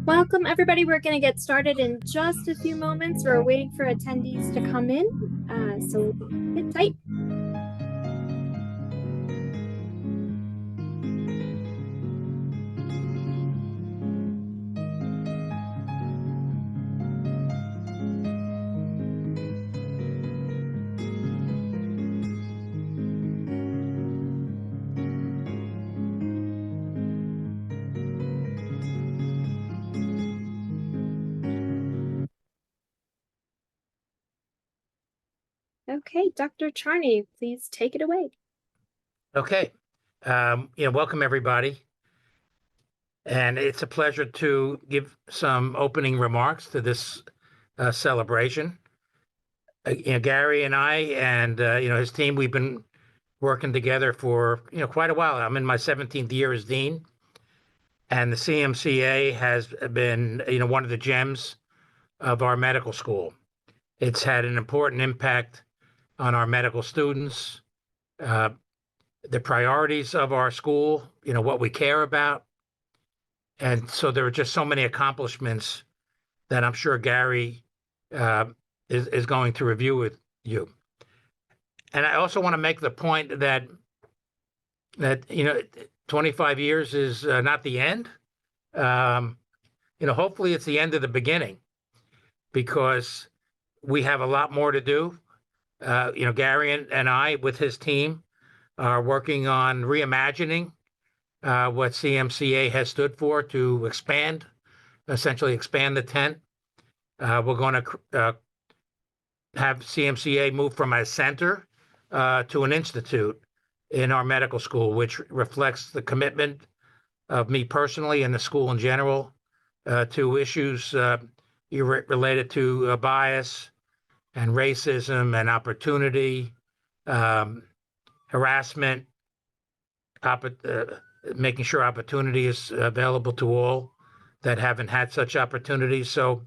Welcome, everybody. We're going to get started in just a few moments. We're waiting for attendees to come in, so sit tight. Okay, Dr. Charney, please take it away. Okay. Welcome everybody. And it's a pleasure to give some opening remarks to this celebration. Gary and I and his team, we've been working together for quite a while. I'm in my 17th year as dean, and the CMCA has been one of the gems of our medical school. It's had an important impact on our medical students, the priorities of our school, what we care about. And so there are just so many accomplishments that I'm sure Gary is going to review with you. And I also want to make the point that 25 years is not the end. Hopefully it's the end of the beginning, because we have a lot more to do. Gary and I, with his team, are working on reimagining what CMCA has stood for, to essentially expand the tent. We're going to have CMCA move from a center to an institute in our medical school, which reflects the commitment of me personally and the school in general to issues related to bias and racism and opportunity, harassment, making sure opportunity is available to all that haven't had such opportunities. So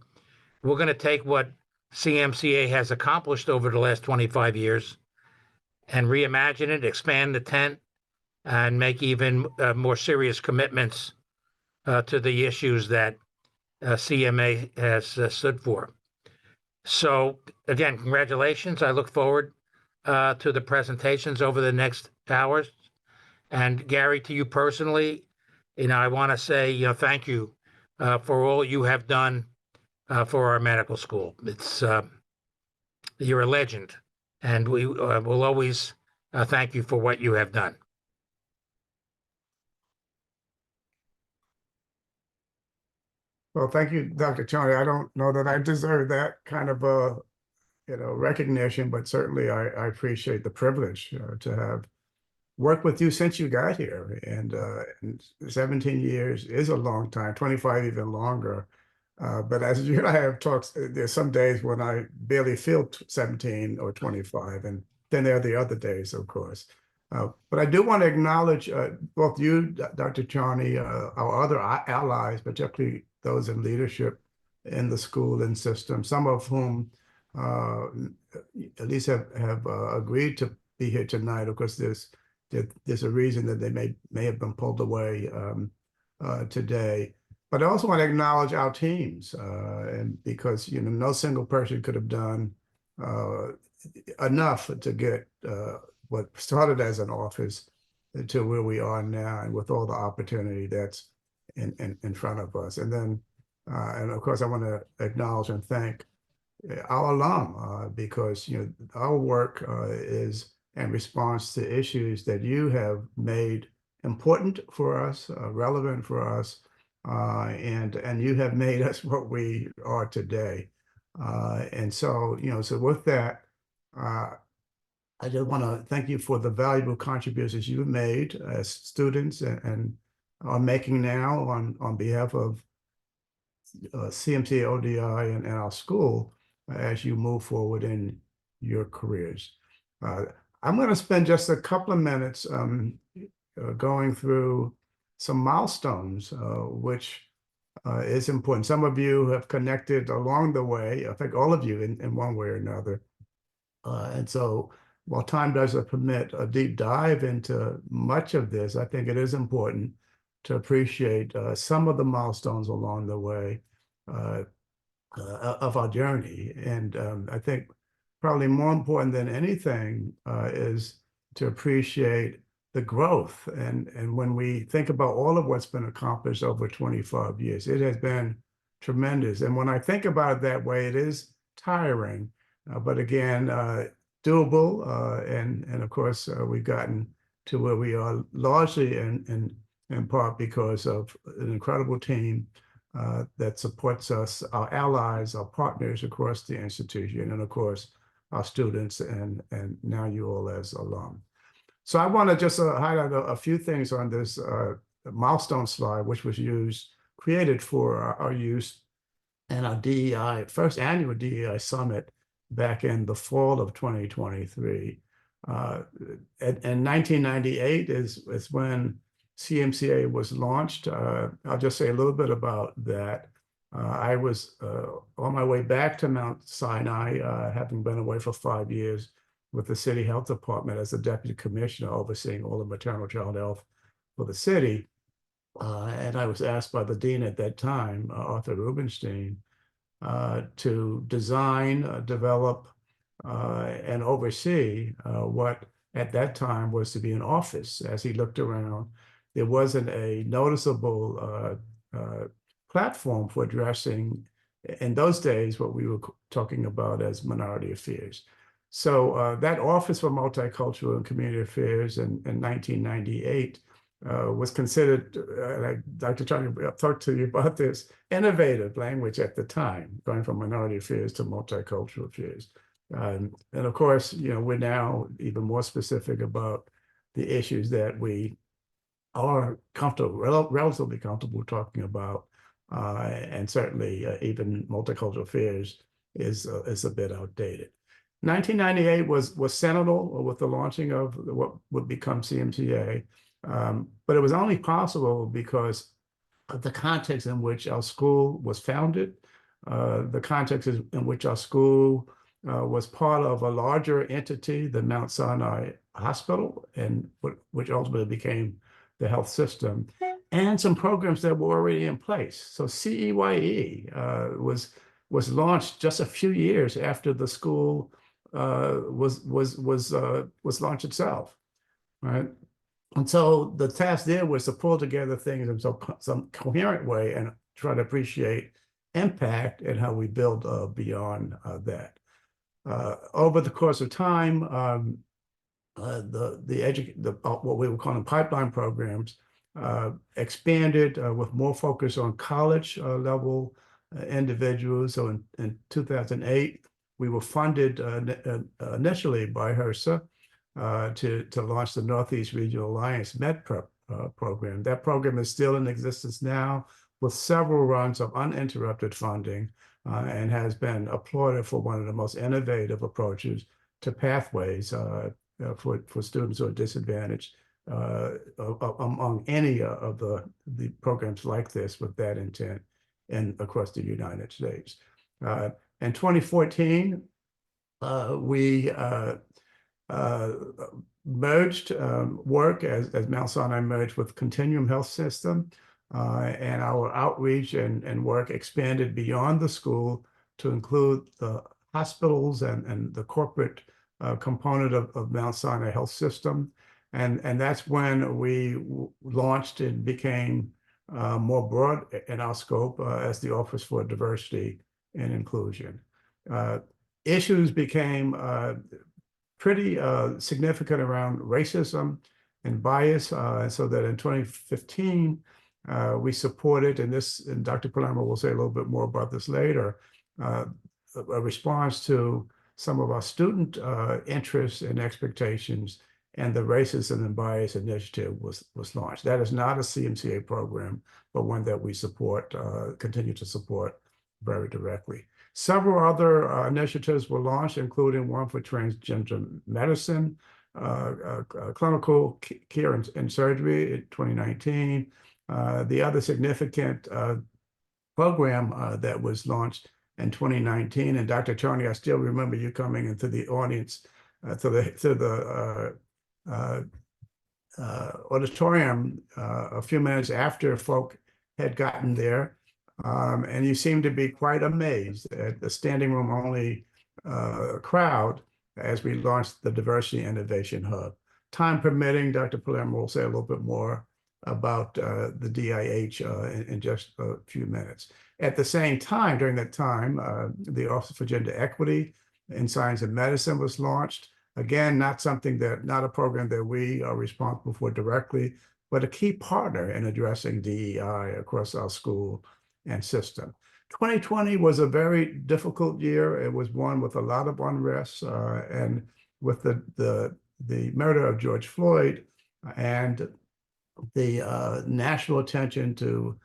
we're going to take what CMCA has accomplished over the last 25 years and reimagine it, expand the tent, and make even more serious commitments to the issues that CMA has stood for. So again, congratulations. I look forward to the presentations over the next hours. And Gary, to you personally, I want to say thank you for all you have done for our medical school. It's you're a legend, and we will always thank you for what you have done. Well, thank you, Dr. Charney. I don't know that I deserve that kind of recognition, but certainly I appreciate the privilege to have worked with you since you got here. And 17 years is a long time, 25 even longer. But as you and I have talked, there's some days when I barely feel 17 or 25, and then there are the other days, of course. But I do want to acknowledge both you, Dr. Charney, our other allies, particularly those in leadership in the school and system, some of whom at least have agreed to be here tonight. Of course, there's a reason that they may have been pulled away today. But I also want to acknowledge our teams, and because no single person could have done enough to get what started as an office to where we are now, and with all the opportunity that's in front of us. And then, and of course, I want to acknowledge and thank our alum, because our work is in response to issues that you have made important for us, relevant for us, and you have made us what we are today. And so, so with that, I just want to thank you for the valuable contributions you've made as students and are making now on behalf of CMCA ODI and our school as you move forward in your careers. I'm going to spend just a couple of minutes going through some milestones, which is important. Some of you have connected along the way, I think all of you in one way or another. And so while time doesn't permit a deep dive into much of this, I think it is important to appreciate some of the milestones along the way of our journey. And I think probably more important than anything is to appreciate the growth. And when we think about all of what's been accomplished over 25 years, it has been tremendous. And when I think about it that way, it is tiring, but again, doable. And of course, we've gotten to where we are largely in part because of an incredible team that supports us, our allies, our partners across the institution, and of course, our students and now you all as alum. So I want to just highlight a few things on this milestone slide, which was created for our use and our DEI, first annual DEI summit back in the fall of 2023. And 1998 is when CMCA was launched. I'll just say a little bit about that. I was on my way back to Mount Sinai, having been away for 5 years with the city health department as a deputy commissioner overseeing all the maternal child health for the city. And I was asked by the dean at that time, Arthur Rubenstein, to design, develop, and oversee what at that time was to be an office. As he looked around, there wasn't a noticeable platform for addressing, in those days, what we were talking about as minority affairs. So that Office for Multicultural and Community Affairs in 1998 was considered, and I'd like to try to talk to you about this, innovative language at the time, going from minority affairs to multicultural affairs. And of course, we're now even more specific about the issues that we are comfortable, relatively comfortable talking about, and certainly even multicultural affairs is a bit outdated. 1998 was seminal with the launching of what would become CMCA, but it was only possible because of the context in which our school was founded, the context in which our school was part of a larger entity, the Mount Sinai Hospital, and which ultimately became the health system, and some programs that were already in place. So CEYE was launched just a few years after the school was launched itself, right? And so the task there was to pull together things in some coherent way and try to appreciate impact and how we build beyond that. Over the course of time, what we were calling pipeline programs expanded with more focus on college level individuals. So in 2008, we were funded initially by HRSA to launch the Northeast Regional Alliance MedPrep program. That program is still in existence now with several runs of uninterrupted funding and has been applauded for one of the most innovative approaches to pathways for students who are disadvantaged among any of the programs like this with that intent across the United States. In 2014, we merged work as Mount Sinai merged with Continuum Health System, and our outreach and work expanded beyond the school to include the hospitals and the corporate component of Mount Sinai Health System. And that's when we launched and became more broad in our scope as the Office for Diversity and Inclusion. Issues became pretty significant around racism and bias, so that in 2015, we supported, and Dr. Palermo will say a little bit more about this later, a response to some of our student interests and expectations, and the Racism and Bias Initiative was launched. That is not a CMCA program, but one that we support, continue to support very directly. Several other initiatives were launched, including one for transgender medicine, clinical care and surgery in 2019. The other significant program that was launched in 2019, and Dr. Tony, I still remember you coming into the audience to the auditorium a few minutes after folk had gotten there, and you seemed to be quite amazed at the standing room only crowd as we launched the Diversity Innovation Hub. Time permitting, Dr. Palermo will say a little bit more about the DIH in just a few minutes. At the same time, during that time, the Office for Gender Equity in Science and Medicine was launched. Again, not a program that we are responsible for directly, but a key partner in addressing DEI across our school and system. 2020 was a very difficult year. It was one with a lot of unrest, and with the murder of George Floyd and the national attention to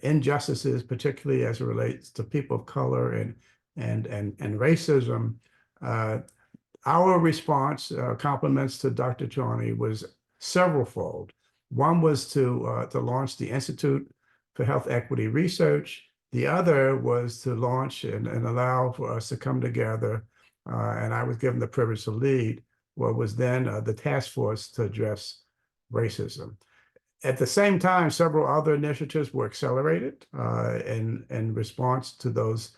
injustices, particularly as it relates to people of color and racism. Our response, compliments to Dr. Charney, was severalfold. One was to launch the Institute for Health Equity Research. The other was to launch and allow for us to come together, and I was given the privilege to lead what was then the task force to address racism. At the same time, several other initiatives were accelerated in response to those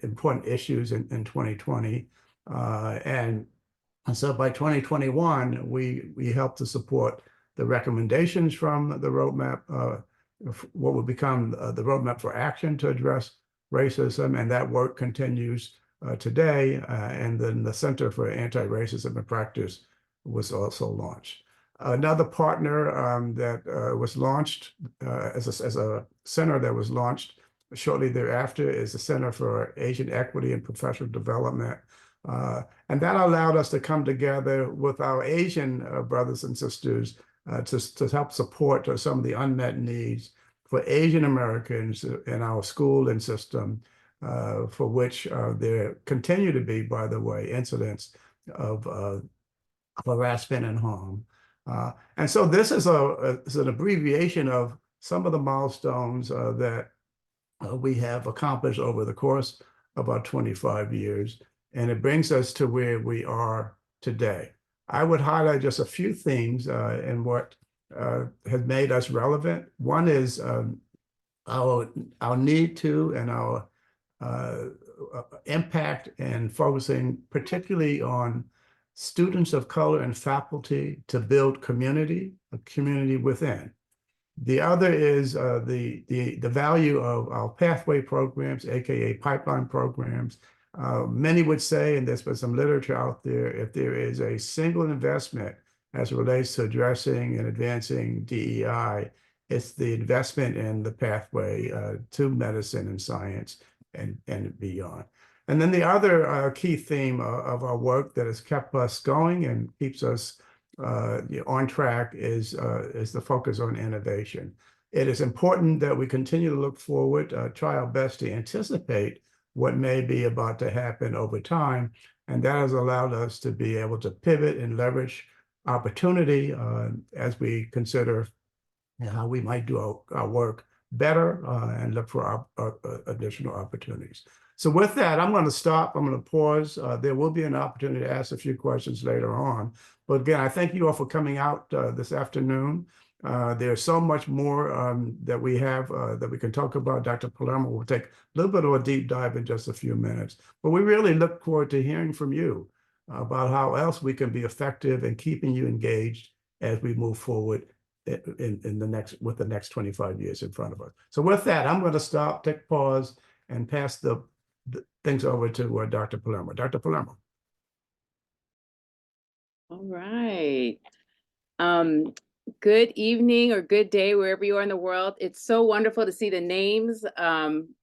important issues in 2020. And so by 2021, we helped to support the recommendations from the roadmap, what would become the roadmap for action to address racism, and that work continues today. And then the Center for Anti-Racism and Practice was also launched. Another partner that was launched as a center that was launched shortly thereafter is the Center for Asian Equity and Professional Development. And that allowed us to come together with our Asian brothers and sisters to help support some of the unmet needs for Asian Americans in our school and system, for which there continue to be, by the way, incidents of harassment and harm. And so this is an abbreviation of some of the milestones that we have accomplished over the course of our 25 years. And it brings us to where we are today. I would highlight just a few things in what has made us relevant. One is our need to and our impact and focusing particularly on students of color and faculty to build community, a community within. The other is the value of our pathway programs, AKA pipeline programs. Many would say, and there's been some literature out there, if there is a single investment as it relates to addressing and advancing DEI, it's the investment in the pathway to medicine and science and beyond. And then the other key theme of our work that has kept us going and keeps us on track is the focus on innovation. It is important that we continue to look forward, try our best to anticipate what may be about to happen over time. And that has allowed us to be able to pivot and leverage opportunity as we consider how we might do our work better and look for additional opportunities. So with that, I'm going to stop. I'm going to pause. There will be an opportunity to ask a few questions later on. But again, I thank you all for coming out this afternoon. There's so much more that we have that we can talk about. Dr. Palermo will take a little bit of a deep dive in just a few minutes. But we really look forward to hearing from you about how else we can be effective in keeping you engaged as we move forward with the next 25 years in front of us. So with that, I'm going to stop, take pause, and pass the things over to Dr. Palermo. Dr. Palermo. All right. Good evening or good day, wherever you are in the world. It's so wonderful to see the names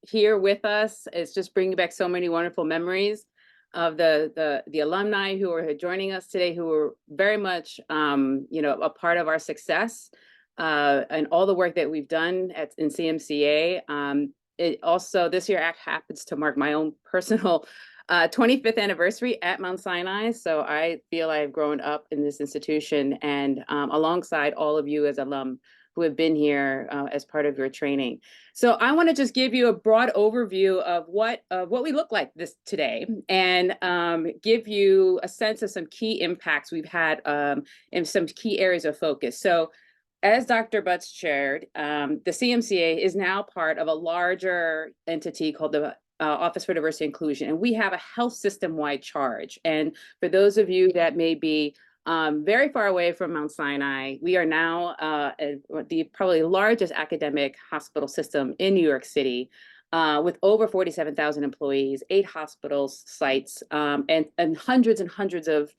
here with us. It's just bringing back so many wonderful memories of the alumni who are joining us today, who were very much, a part of our success and all the work that we've done in CMCA. It also, this year happens to mark my own personal 25th anniversary at Mount Sinai. So I feel I've grown up in this institution and alongside all of you as alum who have been here as part of your training. So I want to just give you a broad overview of what we look like this today, and give you a sense of some key impacts we've had in some key areas of focus. So as Dr. Butts shared, the CMCA is now part of a larger entity called the Office for Diversity and Inclusion, and we have a health system-wide charge. And for those of you that may be very far away from Mount Sinai, we are now the probably largest academic hospital system in New York City, with over 47,000 employees, 8 hospitals sites, and hundreds and hundreds of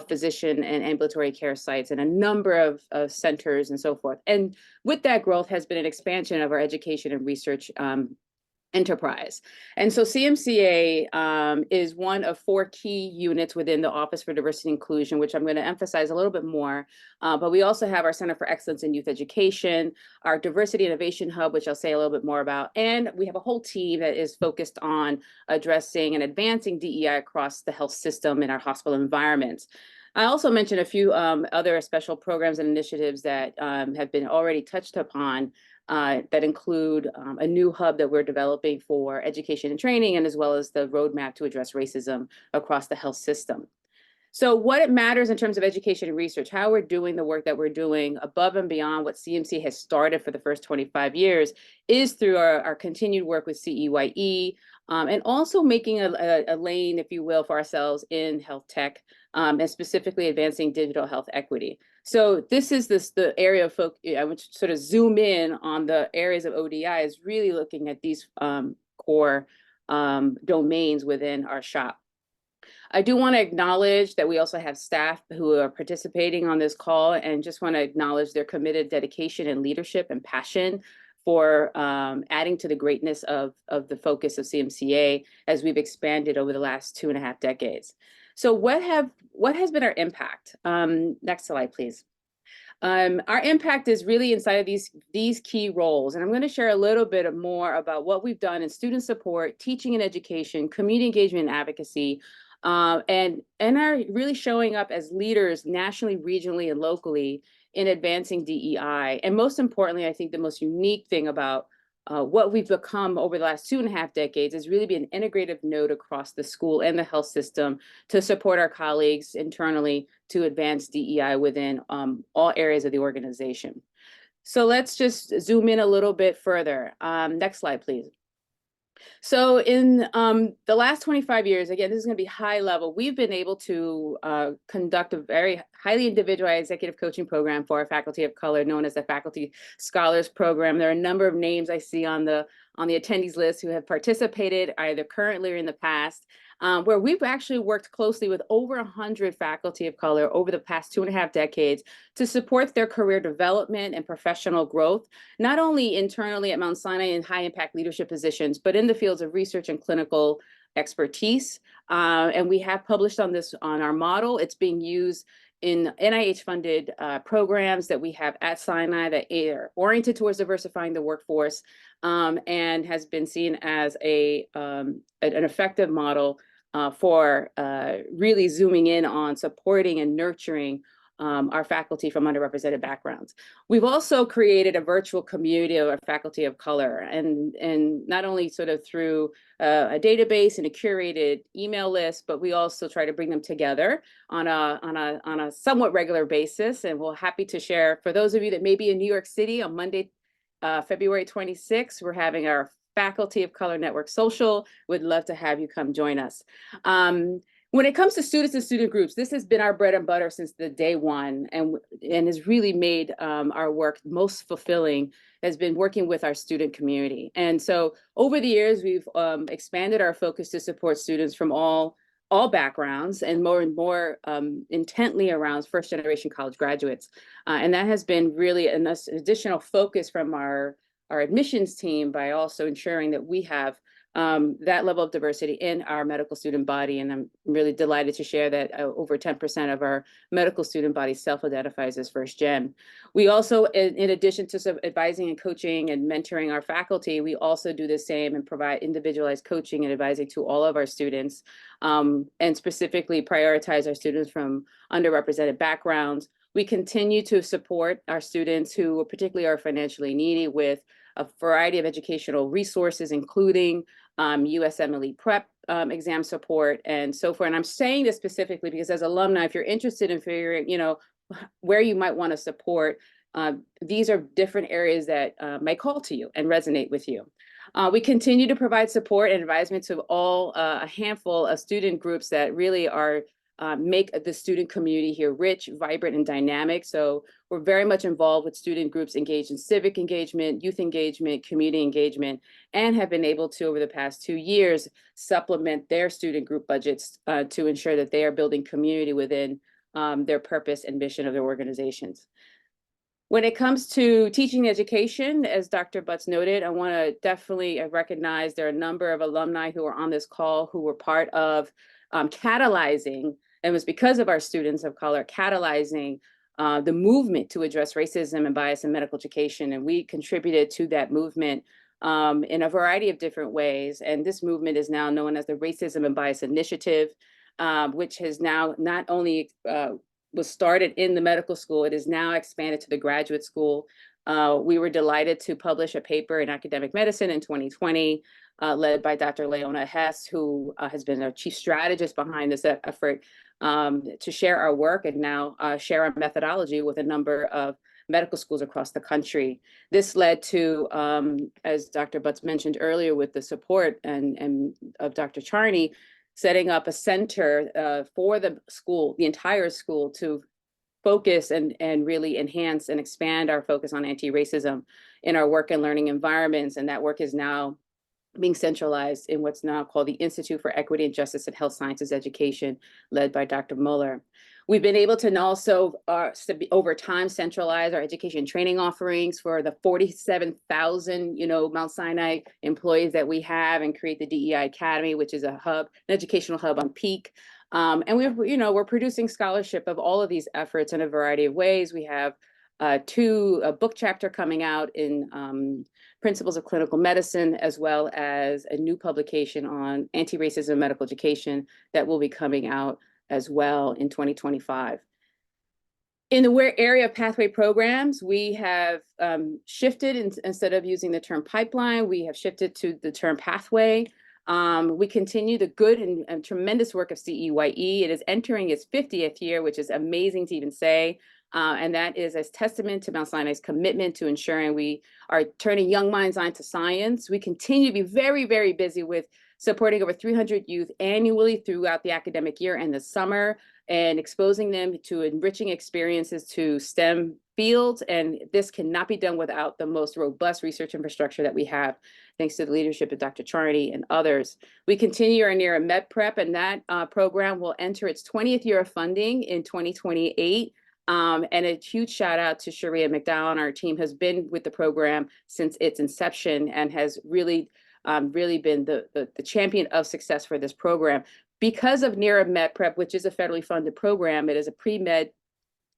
physician and ambulatory care sites, and a number of centers and so forth. And with that growth has been an expansion of our education and research enterprise. And so CMCA is one of 4 key units within the Office for Diversity and Inclusion, which I'm going to emphasize a little bit more. But we also have our Center for Excellence in Youth Education, our Diversity Innovation Hub, which I'll say a little bit more about. And we have a whole team that is focused on addressing and advancing DEI across the health system in our hospital environments. I also mentioned a few other special programs and initiatives that have been already touched upon, that include a new hub that we're developing for education and training, and as well as the roadmap to address racism across the health system. So what it matters in terms of education and research, how we're doing the work that we're doing above and beyond what CMC has started for the first 25 years, is through our continued work with CEYE, and also making a lane, if you will, for ourselves in health tech, and specifically advancing digital health equity. So this is the area of focus. I would sort of zoom in on the areas of ODI, is really looking at these core domains within our shop. I do want to acknowledge that we also have staff who are participating on this call, and just want to acknowledge their committed dedication and leadership and passion for adding to the greatness of the focus of CMCA as we've expanded over the last 2.5 decades. So what has been our impact? Next slide, please. Our impact is really inside of these key roles, and I'm going to share a little bit more about what we've done in student support, teaching and education, community engagement and advocacy, and are really showing up as leaders nationally, regionally, and locally in advancing DEI. And most importantly, I think the most unique thing about what we've become over the last 2.5 decades is really be an integrative node across the school and the health system to support our colleagues internally to advance DEI within all areas of the organization. So let's just zoom in a little bit further. Next slide, please. So in the last 25 years, again, this is going to be high level, we've been able to conduct a very highly individualized executive coaching program for our faculty of color, known as the Faculty Scholars Program. There are a number of names I see on the attendees list who have participated either currently or in the past, where we've actually worked closely with over 100 faculty of color over the past 2.5 decades to support their career development and professional growth, not only internally at Mount Sinai in high impact leadership positions, but in the fields of research and clinical expertise. And we have published on this on our model. It's being used in NIH-funded programs that we have at Sinai that are oriented towards diversifying the workforce, and has been seen as an effective model for really zooming in on supporting and nurturing our faculty from underrepresented backgrounds. We've also created a virtual community of our faculty of color, and not only sort of through a database and a curated email list, but we also try to bring them together on a somewhat regular basis. And we're happy to share, for those of you that may be in New York City on Monday, February 26th, we're having our Faculty of Color Network Social. Would love to have you come join us. When it comes to students and student groups, this has been our bread and butter since the day one, and has really made our work most fulfilling, has been working with our student community. And so over the years, we've expanded our focus to support students from all backgrounds, and more intently around first generation college graduates. And that has been really an additional focus from our admissions team, by also ensuring that we have that level of diversity in our medical student body. And I'm really delighted to share that over 10% of our medical student body self-identifies as first gen. We also, in addition to advising and coaching and mentoring our faculty, we also do the same and provide individualized coaching and advising to all of our students, and specifically prioritize our students from underrepresented backgrounds. We continue to support our students who particularly are financially needy with a variety of educational resources, including USMLE prep exam support and so forth. And I'm saying this specifically because as alumni, if you're interested in figuring, where you might want to support, these are different areas that may call to you and resonate with you. We continue to provide support and advisement to all a handful of student groups that really are make the student community here rich, vibrant, and dynamic. So we're very much involved with student groups engaged in civic engagement, youth engagement, community engagement, and have been able to, over the past 2 years, supplement their student group budgets to ensure that they are building community within their purpose and mission of their organizations. When it comes to teaching education, as Dr. Butts noted, I want to definitely recognize there are a number of alumni who are on this call who were part of catalyzing, and it was because of our students of color, catalyzing the movement to address racism and bias in medical education. And we contributed to that movement in a variety of different ways. And this movement is now known as the Racism and Bias Initiative, which has now not only was started in the medical school, it is now expanded to the graduate school. We were delighted to publish a paper in academic medicine in 2020, led by Dr. Leona Hess, who has been our chief strategist behind this effort, to share our work and now share our methodology with a number of medical schools across the country. This led to, as Dr. Butts mentioned earlier, with the support and of Dr. Charney, setting up a center for the school, the entire school, to focus and really enhance and expand our focus on anti-racism in our work and learning environments. And that work is now being centralized in what's now called the Institute for Equity and Justice in Health Sciences Education, led by Dr. Muller. We've been able to also, over time, centralize our education training offerings for the 47,000, Mount Sinai employees that we have, and create the DEI Academy, which is a hub, an educational hub on peak. And we're producing scholarship of all of these efforts in a variety of ways. We have a book chapter coming out in Principles of Clinical Medicine, as well as a new publication on anti-racism medical education that will be coming out as well in 2025. In the area of pathway programs, we have shifted, instead of using the term pipeline, we have shifted to the term pathway. We continue the good and tremendous work of CEYE. It is entering its 50th year, which is amazing to even say. And that is as testament to Mount Sinai's commitment to ensuring we are turning young minds on to science. We continue to be very, very busy with supporting over 300 youth annually throughout the academic year and the summer, and exposing them to enriching experiences to STEM fields. And this cannot be done without the most robust research infrastructure that we have, thanks to the leadership of Dr. Charney and others. We continue our NERA Med Prep, and that program will enter its 20th year of funding in 2028. And a huge shout out to Sharia McDowell, and our team has been with the program since its inception and has really been the champion of success for this program. Because of NERA Med Prep, which is a federally funded program, it is a pre-med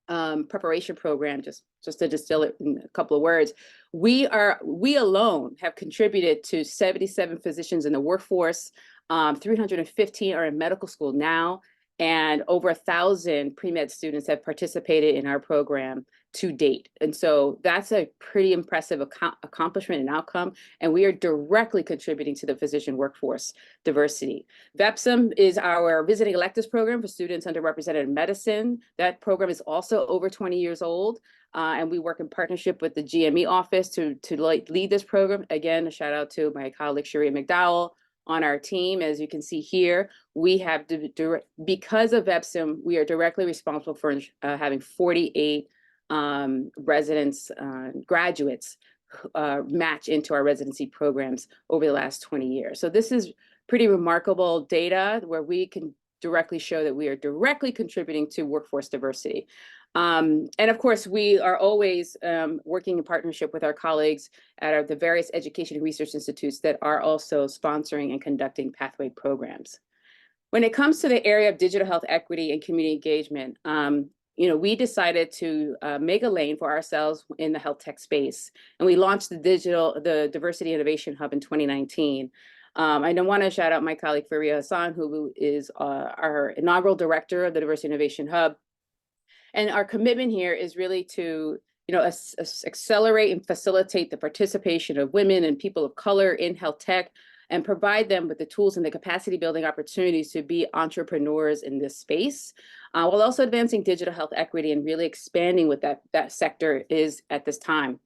preparation program, just to distill it in a couple of words. We alone have contributed to 77 physicians in the workforce, 315 are in medical school now, and over 1,000 pre-med students have participated in our program to date. And so that's a pretty impressive accomplishment and outcome, and we are directly contributing to the physician workforce diversity. VEPSM is our visiting electives program for students underrepresented in medicine. That program is also over 20 years old, and we work in partnership with the GME office to lead this program. Again, a shout out to my colleague Sharia McDowell on our team. As you can see here, we have, because of VEPSM, we are directly responsible for having 48 residents, graduates match into our residency programs over the last 20 years. So this is pretty remarkable data where we can directly show that we are directly contributing to workforce diversity. And of course, we are always working in partnership with our colleagues at the various education and research institutes that are also sponsoring and conducting pathway programs. When it comes to the area of digital health equity and community engagement, we decided to make a lane for ourselves in the health tech space, and we launched the Diversity Innovation Hub in 2019. I want to shout out my colleague Faria Hassan, who is our inaugural director of the Diversity Innovation Hub. And our commitment here is really to, accelerate and facilitate the participation of women and people of color in health tech, and provide them with the tools and the capacity building opportunities to be entrepreneurs in this space, while also advancing digital health equity and really expanding what that sector is at this time.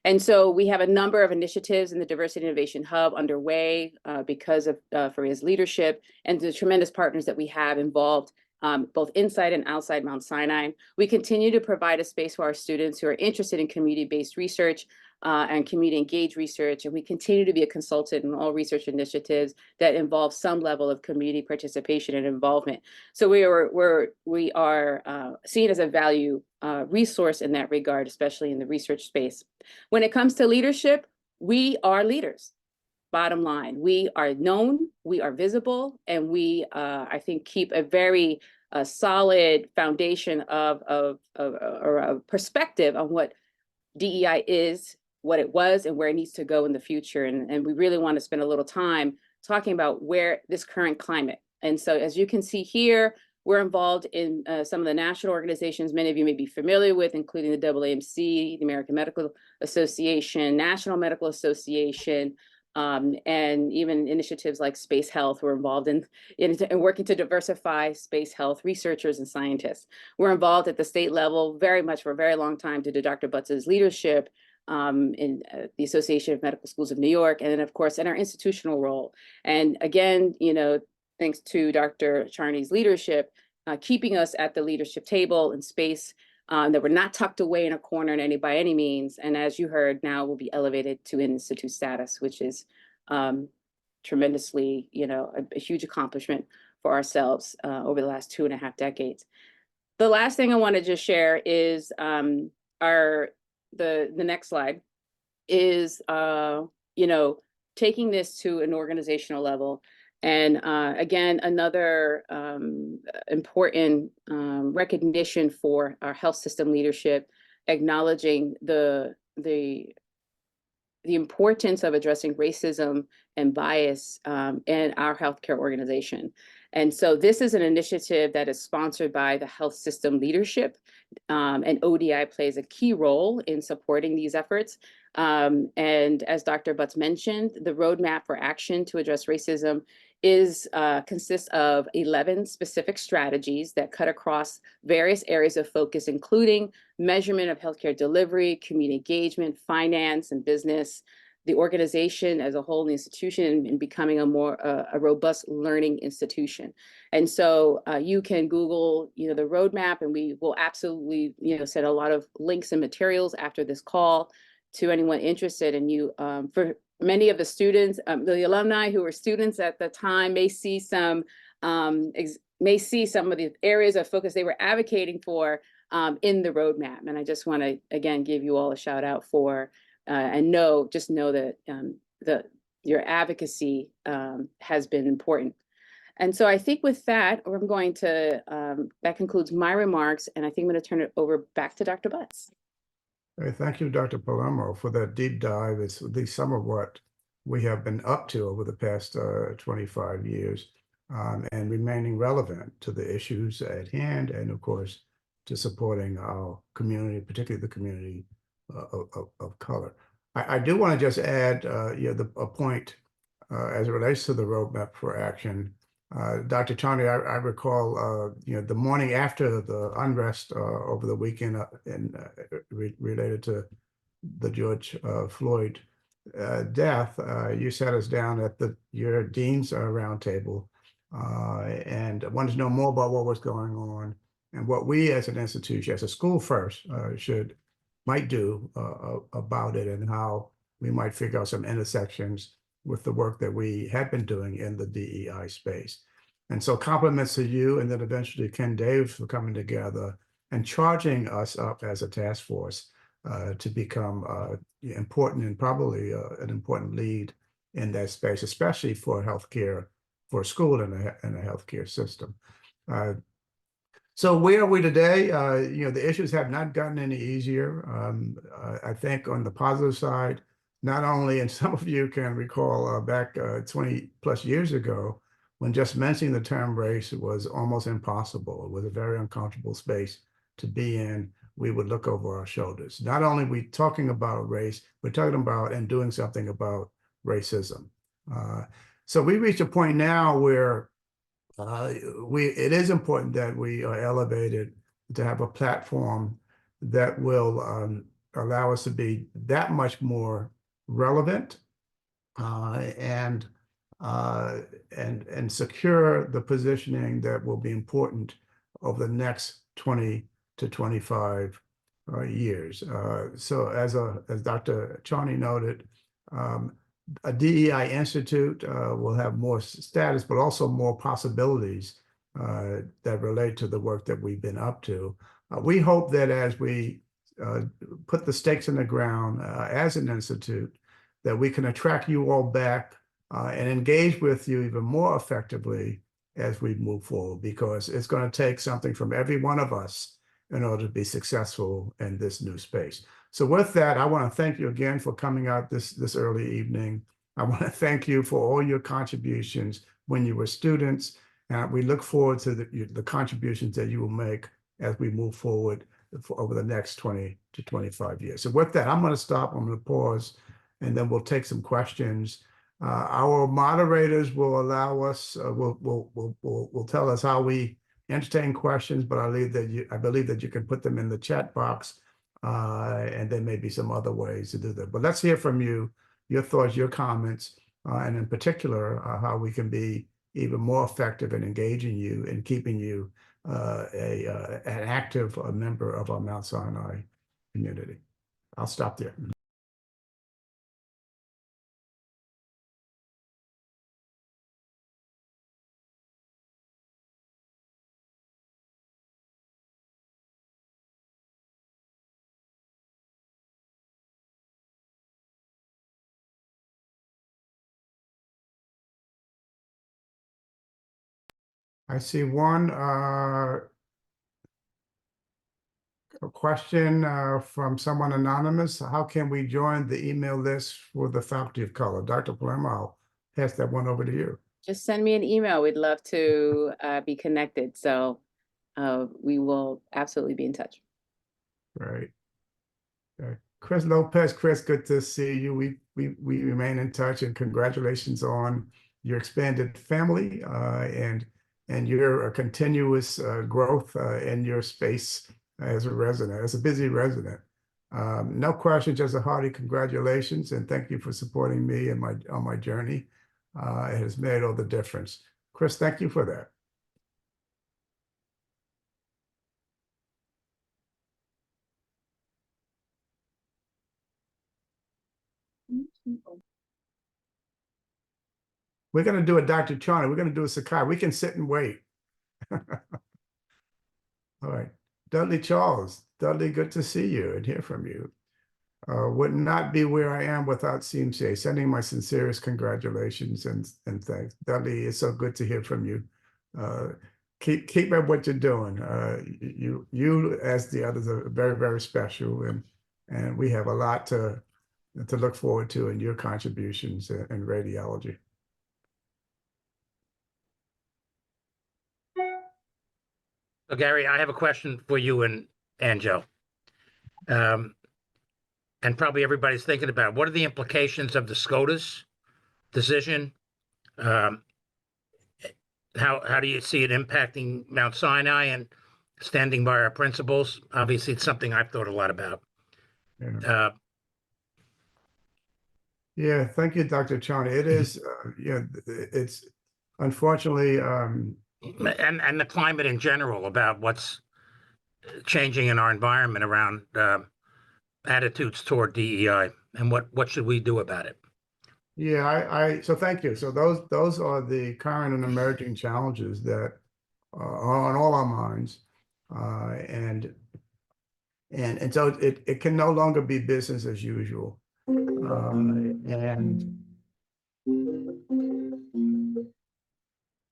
And so we have a number of initiatives in the Diversity Innovation Hub underway because of Faria's leadership and the tremendous partners that we have involved, both inside and outside Mount Sinai. We continue to provide a space for our students who are interested in community-based research and community-engaged research, and we continue to be a consultant in all research initiatives that involve some level of community participation and involvement. So we are seen as a value resource in that regard, especially in the research space. When it comes to leadership, we are leaders. Bottom line, we are known, we are visible, and we, I think, keep a very solid foundation or a perspective on what DEI is, what it was, and where it needs to go in the future. And we really want to spend a little time talking about where this current climate. And so, as you can see here, we're involved in some of the national organizations many of you may be familiar with, including the AAMC, the American Medical Association, National Medical Association, and even initiatives like Space Health. We're involved in working to diversify space health researchers and scientists. We're involved at the state level very much for a very long time due to Dr. Butts's leadership in the Association of Medical Schools of New York, and then of course in our institutional role. And again, thanks to Dr. Charney's leadership, keeping us at the leadership table in space, that we're not tucked away in a corner by any means. And as you heard, now we'll be elevated to institute status, which is tremendously, a huge accomplishment for ourselves over the last 2.5 decades. The last thing I want to just share is the next slide is, taking this to an organizational level. And again, another important recognition for our health system leadership, acknowledging the importance of addressing racism and bias in our healthcare organization. And so this is an initiative that is sponsored by the health system leadership, and ODI plays a key role in supporting these efforts. And as Dr. Butts mentioned, the roadmap for action to address racism consists of 11 specific strategies that cut across various areas of focus, including measurement of healthcare delivery, community engagement, finance, and business, the organization as a whole, the institution, and becoming a more robust learning institution. And so you can Google, the roadmap, and we will absolutely, send a lot of links and materials after this call to anyone interested. And for many of the students, the alumni who were students at the time may see some of the areas of focus they were advocating for in the roadmap. And I just want to, again, give you all a shout out for, and just know that your advocacy has been important. And so I think with that, I'm going to, that concludes my remarks, and I think I'm going to turn it over back to Dr. Butts. Thank you, Dr. Palermo, for that deep dive. It's at least some of what we have been up to over the past 25 years, and remaining relevant to the issues at hand, and of course, to supporting our community, particularly the community of color. I do want to just add a point as it relates to the roadmap for action. Dr. Charney, I recall, the morning after the unrest over the weekend related to the George Floyd death, you sat us down at your dean's roundtable and wanted to know more about what was going on and what we as an institution, as a school first, might do about it, and how we might figure out some intersections with the work that we had been doing in the DEI space. And so compliments to you, and then eventually Ken Davis for coming together and charging us up as a task force to become important, and probably an important lead in that space, especially for healthcare, for school and a healthcare system. So where are we today? The issues have not gotten any easier. I think on the positive side, not only, and some of you can recall back 20 plus years ago, when just mentioning the term race was almost impossible. It was a very uncomfortable space to be in, we would look over our shoulders. Not only are we talking about race, we're talking about and doing something about racism. So we reach a point now where it is important that we are elevated to have a platform that will allow us to be that much more relevant and secure the positioning that will be important over the next 20 to 25 years. So as Dr. Charney noted, a DEI Institute will have more status, but also more possibilities that relate to the work that we've been up to. We hope that as we put the stakes in the ground as an institute, that we can attract you all back and engage with you even more effectively as we move forward, because it's going to take something from every one of us in order to be successful in this new space. So with that, I want to thank you again for coming out this early evening. I want to thank you for all your contributions when you were students. And we look forward to the contributions that you will make as we move forward over the next 20 to 25 years. So with that, I'm going to stop. I'm going to pause, and then we'll take some questions. Our moderators will allow us, will tell us how we entertain questions, but I believe that you can put them in the chat box, and there may be some other ways to do that. But let's hear from you, your thoughts, your comments, and in particular, how we can be even more effective in engaging you and keeping you an active member of our Mount Sinai community. I'll stop there. I see one a question from someone anonymous. How can we join the email list for the Faculty of Color? Dr. Palermo, I'll pass that one over to you. Just send me an email. We'd love to be connected. So we will absolutely be in touch. Right. Chris Lopez, Chris, good to see you. We remain in touch, and congratulations on your expanded family and your continuous growth in your space as a resident, as a busy resident. No question, just a hearty congratulations, and thank you for supporting me on my journey. It has made all the difference. Chris, thank you for that. We're going to do a Dr. Charney. We're going to do a Sakai. We can sit and wait. All right. Dudley Charles. Dudley, good to see you and hear from you. Would not be where I am without CMCA. Sending my sincerest congratulations and thanks. Dudley, it's so good to hear from you. Keep up what you're doing. You, as the others, are very, very special, and we have a lot to look forward to in your contributions in radiology. So Gary, I have a question for you and Joe. And probably everybody's thinking about what are the implications of the SCOTUS decision? How do you see it impacting Mount Sinai and standing by our principles? Obviously, it's something I've thought a lot about. Yeah. Yeah, thank you, Dr. Charney. It is, it's unfortunately. And the climate in general about what's changing in our environment around attitudes toward DEI and what should we do about it? Yeah, so thank you. So those are the current and emerging challenges that are on all our minds, and so it can no longer be business as usual,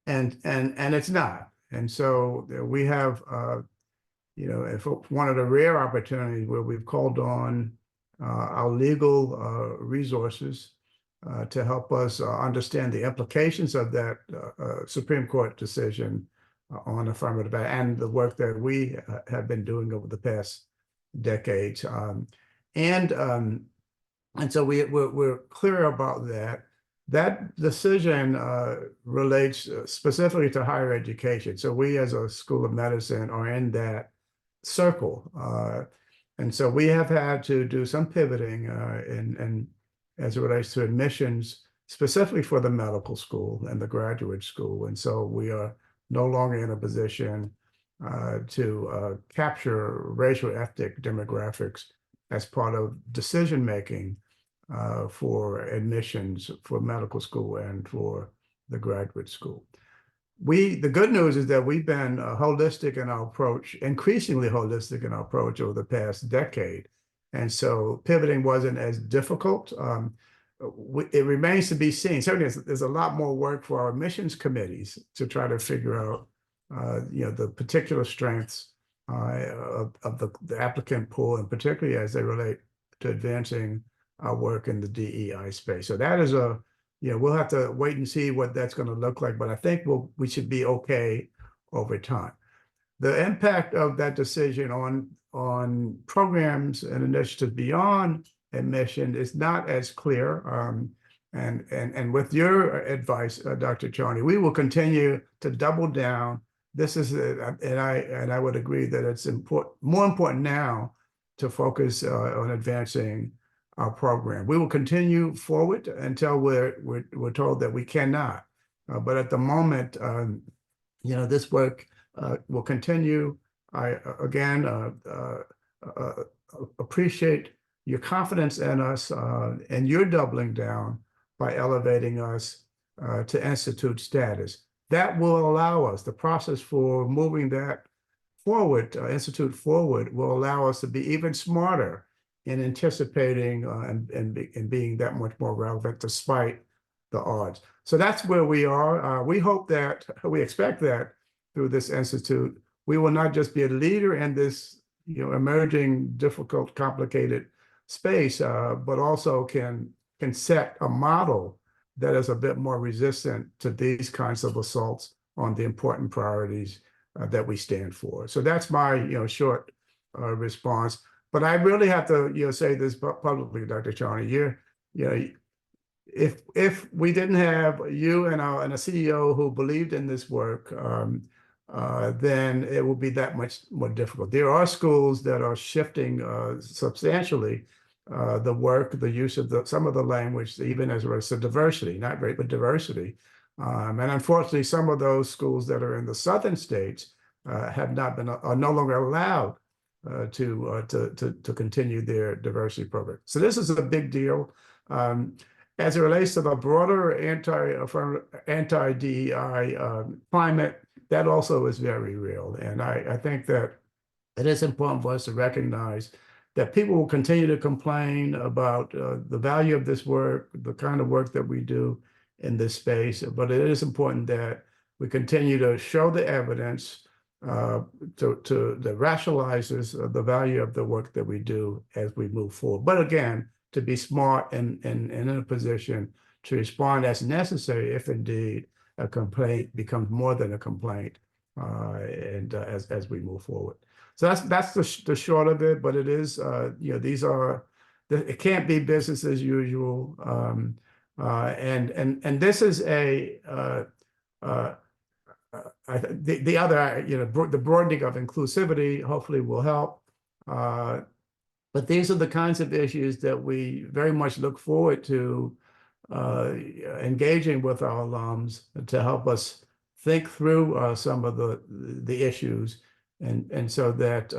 and it's not. And so we have if one of the rare opportunities where we've called on our legal resources to help us understand the implications of that Supreme Court decision on affirmative and the work that we have been doing over the past decades. And so we're clear about that. That decision relates specifically to higher education. So we as a School of Medicine are in that circle. And so we have had to do some pivoting and as it relates to admissions, specifically for the medical school and the graduate school. And so we are no longer in a position to capture racial ethnic demographics as part of decision-making for admissions for medical school and for the graduate school. The good news is that we've been holistic in our approach, increasingly holistic in our approach over the past decade. And so pivoting wasn't as difficult. It remains to be seen. Certainly, there's a lot more work for our admissions committees to try to figure out, the particular strengths of the applicant pool, and particularly as they relate to advancing our work in the DEI space. So that is we'll have to wait and see what that's going to look like, but I think we should be okay over time. The impact of that decision on programs and initiatives beyond admission is not as clear. And with your advice, Dr. Charney, we will continue to double down. This is, and I would agree that it's more important now to focus on advancing our program. We will continue forward until we're told that we cannot. But at the moment, this work will continue. I again appreciate your confidence in us and your doubling down by elevating us to institute status. That will allow us, the process for moving that forward, institute forward, will allow us to be even smarter in anticipating and being that much more relevant despite the odds. So that's where we are. We expect that through this institute, we will not just be a leader in this emerging, difficult, complicated space, but also can set a model that is a bit more resistant to these kinds of assaults on the important priorities that we stand for. So that's my short response. But I really have to say this publicly, Dr. Charney. If we didn't have you and a CEO who believed in this work, then it will be that much more difficult. There are schools that are shifting substantially the work, the use of some of the language, even as it relates to diversity, not rape, but diversity. And unfortunately, some of those schools that are in the southern states are no longer allowed to continue their diversity program. So this is a big deal. As it relates to the broader anti-DEI climate, that also is very real. And I think that it is important for us to recognize that people will continue to complain about the value of this work, the kind of work that we do in this space. But it is important that we continue to show the evidence that rationalizes the value of the work that we do as we move forward. But again, to be smart and in a position to respond as necessary if indeed a complaint becomes more than a complaint, and as we move forward. So that's the short of it. But it is it can't be business as usual. And this is the other the broadening of inclusivity hopefully will help. But these are the kinds of issues that we very much look forward to engaging with our alums to help us think through some of the issues, and so that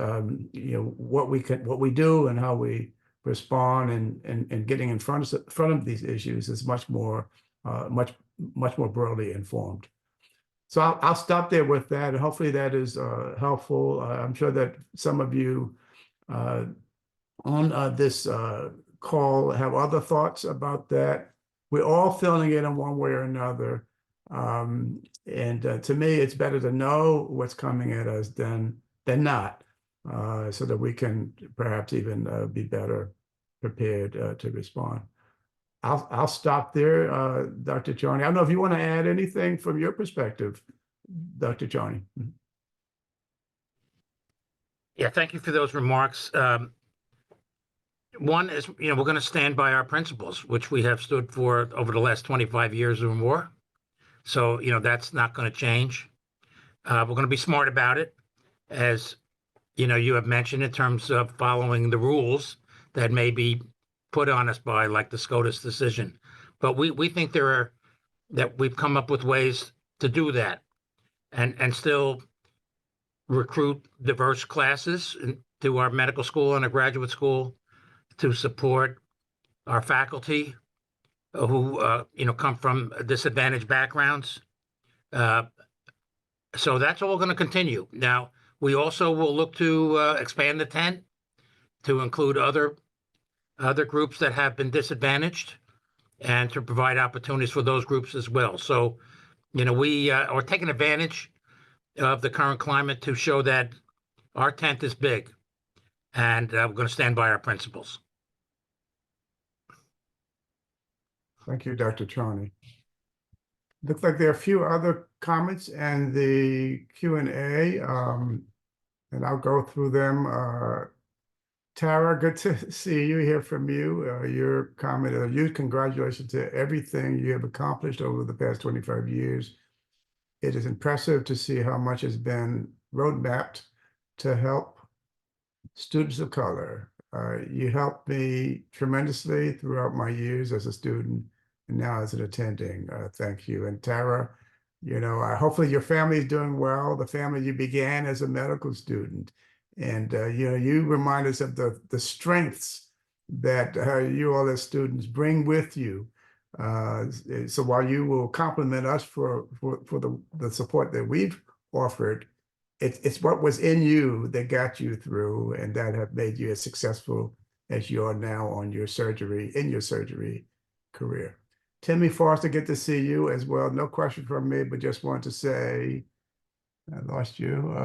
what we do and how we respond and getting in front of these issues is much more broadly informed. So I'll stop there with that, and hopefully that is helpful. I'm sure that some of you on this call have other thoughts about that. We're all feeling it in one way or another. And to me, it's better to know what's coming at us than not, so that we can perhaps even be better prepared to respond. I'll stop there, Dr. Charney. I don't know if you want to add anything from your perspective Dr. Charney. Yeah, thank you for those remarks. One is, we're going to stand by our principles, which we have stood for over the last 25 years or more. So, that's not going to change. We're going to be smart about it, as you have mentioned, in terms of following the rules that may be put on us by, like, the SCOTUS decision. But we think that we've come up with ways to do that and still recruit diverse classes to our medical school and our graduate school, to support our faculty who come from disadvantaged backgrounds. So that's all going to continue. Now, we also will look to expand the tent to include other groups that have been disadvantaged, and to provide opportunities for those groups as well. So, we are taking advantage of the current climate to show that our tent is big, and we're going to stand by our principles. Thank you, Dr. Charney. Looks like there are a few other comments and the Q&A, and I'll go through them. Tara, good to see you, hear from you. Your comment, congratulations to everything you have accomplished over the past 25 years. It is impressive to see how much has been roadmapped to help students of color. You helped me tremendously throughout my years as a student and now as an attending. Thank you. And Tara, hopefully your family is doing well, the family you began as a medical student. And, you remind us of the strengths that you all as students bring with you. So while you will compliment us for the support that we've offered, it's what was in you that got you through, and that have made you as successful as you are now in your surgery career. Timmy Foster, good to see you as well. No question from me, but just want to say, I lost you.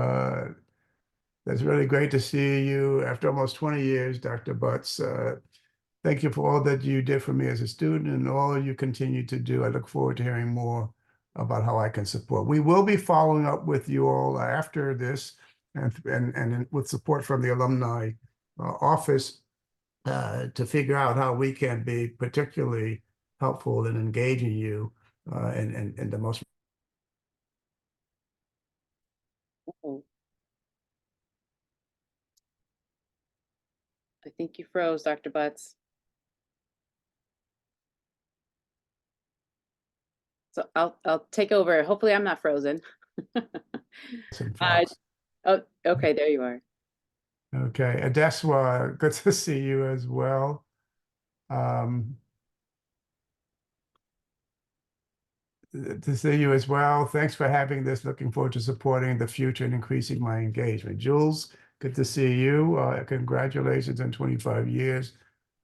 That's really great to see you after almost 20 years, Dr. Butts. Thank you for all that you did for me as a student and all you continue to do. I look forward to hearing more about how I can support. We will be following up with you all after this, and with support from the alumni office to figure out how we can be particularly helpful in engaging you in the most. I think you froze, Dr. Butts. So I'll take over. Hopefully I'm not frozen. Oh, okay, there you are. Okay, Adeswa, good to see you as well. To see you as well. Thanks for having this. Looking forward to supporting the future and increasing my engagement. Jules, good to see you. Congratulations on 25 years.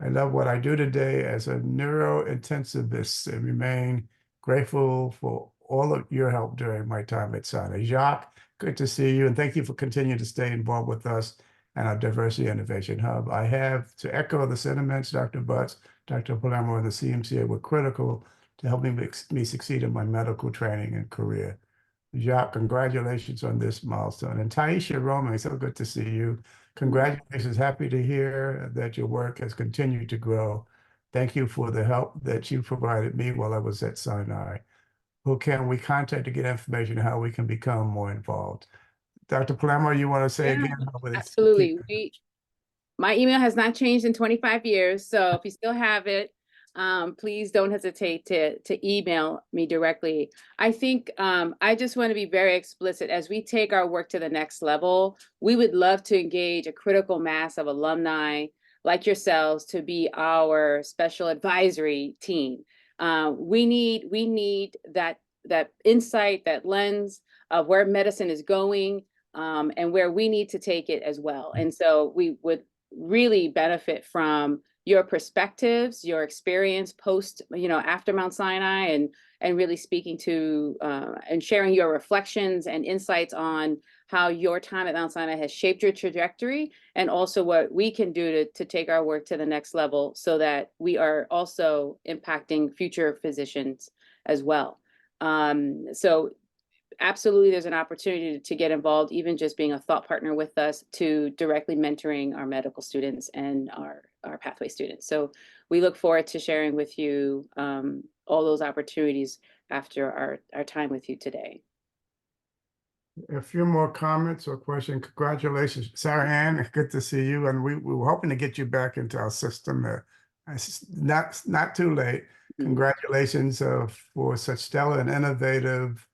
I love what I do today as a neurointensivist and remain grateful for all of your help during my time at Sinai. Jacques, good to see you, and thank you for continuing to stay involved with us and our Diversity Innovation Hub. I have to echo the sentiments, Dr. Butts, Dr. Palermo, and the CMCA were critical to help me succeed in my medical training and career. Jacques, congratulations on this milestone. And Taisha Roman, so good to see you. Congratulations. Happy to hear that your work has continued to grow. Thank you for the help that you provided me while I was at Sinai. Who can we contact to get information on how we can become more involved? Dr. Palermo, you want to say again? Absolutely. My email has not changed in 25 years. So if you still have it, please don't hesitate to email me directly. I think I just want to be very explicit. As we take our work to the next level, we would love to engage a critical mass of alumni like yourselves to be our special advisory team. We need that insight, that lens of where medicine is going, and where we need to take it as well. And so we would really benefit from your perspectives, your experience post, after Mount Sinai, and really speaking to and sharing your reflections and insights on how your time at Mount Sinai has shaped your trajectory, and also what we can do to take our work to the next level so that we are also impacting future physicians as well. So absolutely, there's an opportunity to get involved, even just being a thought partner with us, to directly mentoring our medical students and our pathway students. So we look forward to sharing with you all those opportunities after our time with you today. A few more comments or questions. Congratulations, Sarah Ann. Good to see you. And we were hoping to get you back into our system. It's not too late. Congratulations for such stellar and innovative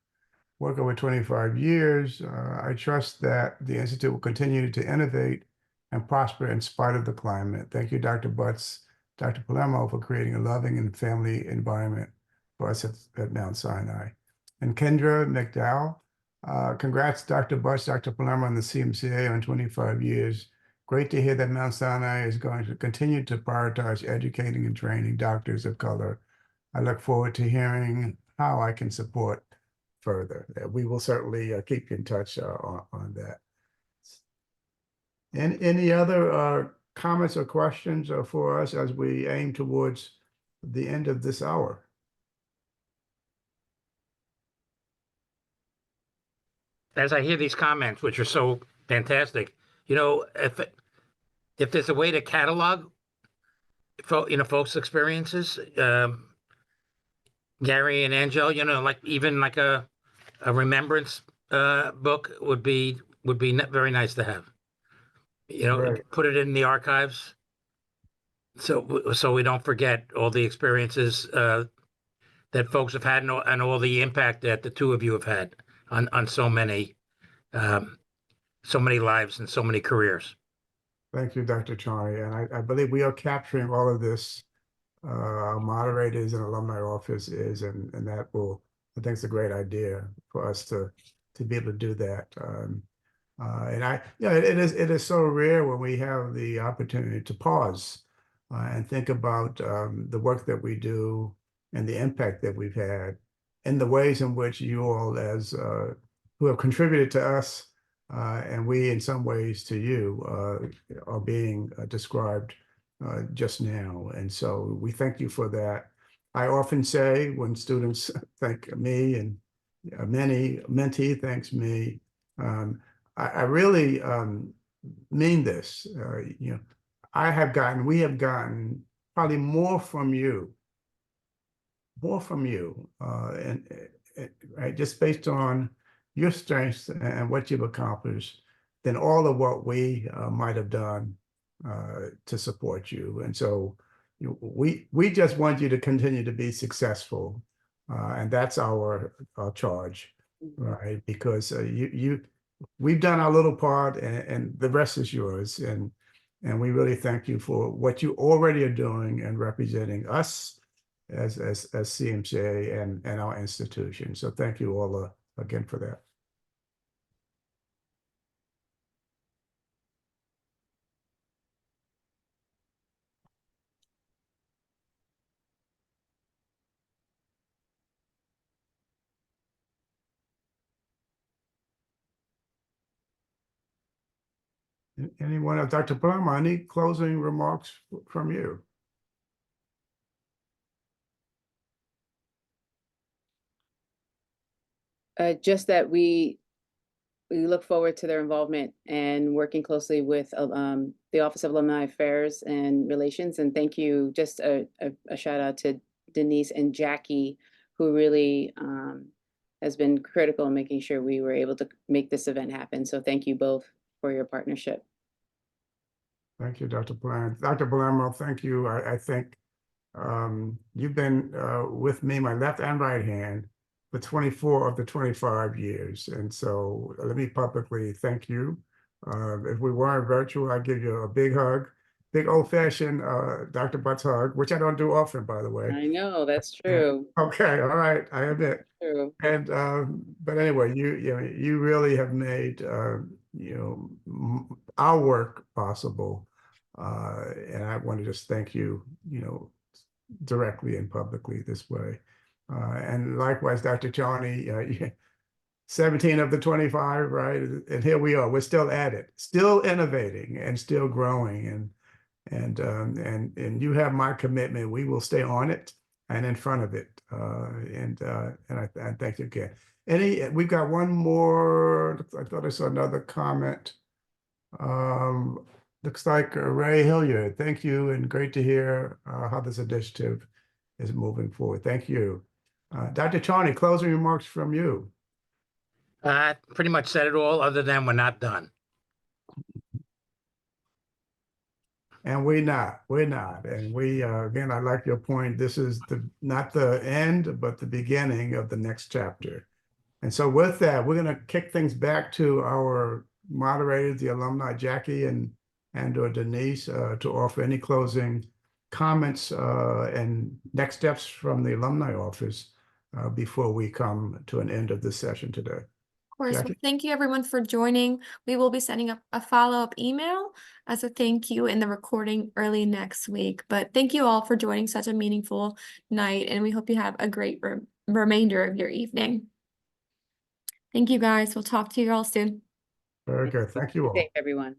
work over 25 years. I trust that the Institute will continue to innovate and prosper in spite of the climate. Thank you, Dr. Butts, Dr. Palermo, for creating a loving and family environment for us at Mount Sinai. And Kendra McDowell, congrats, Dr. Butts, Dr. Palermo, and the CMCA on 25 years. Great to hear that Mount Sinai is going to continue to prioritize educating and training doctors of color. I look forward to hearing how I can support further. We will certainly keep in touch on that. And any other comments or questions for us as we aim towards the end of this hour? As I hear these comments, which are so fantastic, you know, if there's a way to catalog, folks' experiences, Gary and Angel, like even like a remembrance book would be very nice to have. Right. Put it in the archives, so we don't forget all the experiences that folks have had and all the impact that the two of you have had on so many lives and so many careers. Thank you, Dr. Charney. And I believe we are capturing all of this. Our moderators and alumni office is, and that will, I think it's a great idea for us to be able to do that. And it is so rare when we have the opportunity to pause and think about the work that we do and the impact that we've had and the ways in which you all as who have contributed to us and we in some ways to you are being described just now. And so we thank you for that. I often say when students thank me and many mentee thanks me, I really mean this. We have gotten probably more from you, and right, just based on your strengths and what you've accomplished, than all of what we might have done to support you. And so we just want you to continue to be successful, and that's our charge, right? Because we've done our little part, and the rest is yours. And we really thank you for what you already are doing and representing us as CMCA and our institution. So thank you all again for that. Anyone else? Dr. Palermo, any closing remarks from you? Just that we look forward to their involvement and working closely with the Office of Alumni Affairs and Relations. And thank you, just a shout out to Denise and Jackie, who really has been critical in making sure we were able to make this event happen. So thank you both for your partnership. Thank you, Dr. Palermo. Dr. Palermo, thank you. I think you've been with me, my left and right hand, for 24 of the 25 years. And so let me publicly thank you. If we weren't virtual, I'd give you a big hug, big old-fashioned Dr. Butts hug, which I don't do often, by the way. I know, that's true. Okay, all right, I admit. True. And but anyway, you really have made our work possible, and I want to just thank you, directly and publicly this way. And likewise, Dr. Charney, 17 of the 25, right? And here we are. We're still at it, still innovating and still growing. And you have my commitment. We will stay on it. and in front of it. And I thank you again. We've got one more. I thought I saw another comment. Looks like Ray Hilliard. Thank you, and great to hear how this initiative is moving forward. Thank you. Dr. Charney, closing remarks from you. Pretty much said it all, other than we're not done. And we're not. And we, again, I like your point. This is not the end, but the beginning of the next chapter. And so with that, we're going to kick things back to our moderators, the alumni, Jackie and or Denise, to offer any closing comments and next steps from the alumni office before we come to an end of this session today. Of course. Jackie? Well, thank you everyone for joining. We will be sending up a follow-up email as a thank you in the recording early next week. But thank you all for joining such a meaningful night, and we hope you have a great remainder of your evening. Thank you guys. We'll talk to you all soon. Very good. Thank you all. Good day, everyone.